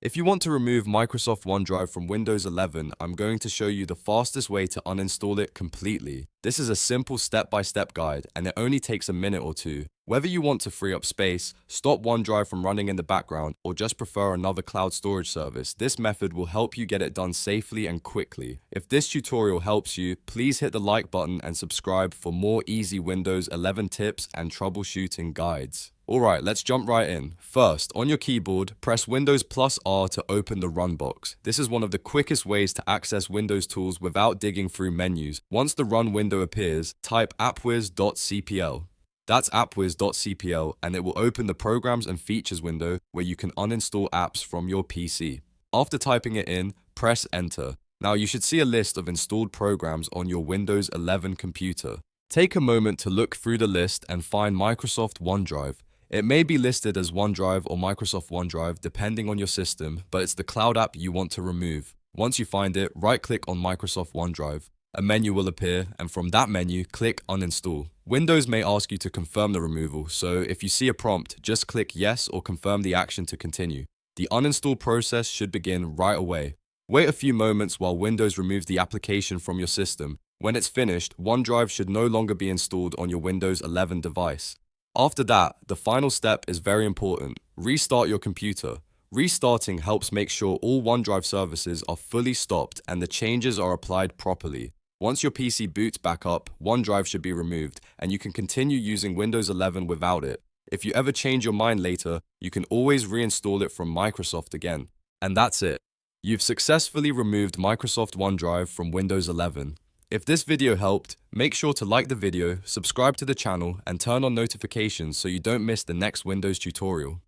If you want to remove Microsoft OneDrive from Windows 11, I'm going to show you the fastest way to uninstall it completely. This is a simple step-by-step guide, and it only takes a minute or two. Whether you want to free up space, stop OneDrive from running in the background, or just prefer another cloud storage service, this method will help you get it done safely and quickly. If this tutorial helps you, please hit the like button and subscribe for more easy Windows 11 tips and troubleshooting guides. Alright, let's jump right in. First, on your keyboard, press Windows plus R to open the Run box. This is one of the quickest ways to access Windows tools without digging through menus. Once the Run window appears, type appwiz.cpl. That's appwiz.cpl, and it will open the Programs and Features window where you can uninstall apps from your PC. After typing it in, press Enter. Now you should see a list of installed programs on your Windows 11 computer. Take a moment to look through the list and find Microsoft OneDrive. It may be listed as OneDrive or Microsoft OneDrive depending on your system, but it's the cloud app you want to remove. Once you find it, right-click on Microsoft OneDrive. A menu will appear, and from that menu, click Uninstall. Windows may ask you to confirm the removal, so if you see a prompt, just click Yes or confirm the action to continue. The uninstall process should begin right away. Wait a few moments while Windows removes the application from your system. When it's finished, OneDrive should no longer be installed on your Windows 11 device. After that, the final step is very important. Restart your computer. Restarting helps make sure all OneDrive services are fully stopped and the changes are applied properly. Once your PC boots back up, OneDrive should be removed, and you can continue using Windows 11 without it. If you ever change your mind later, you can always reinstall it from Microsoft again. And that's it. You've successfully removed Microsoft OneDrive from Windows 11. If this video helped, make sure to like the video, subscribe to the channel, and turn on notifications so you don't miss the next Windows tutorial.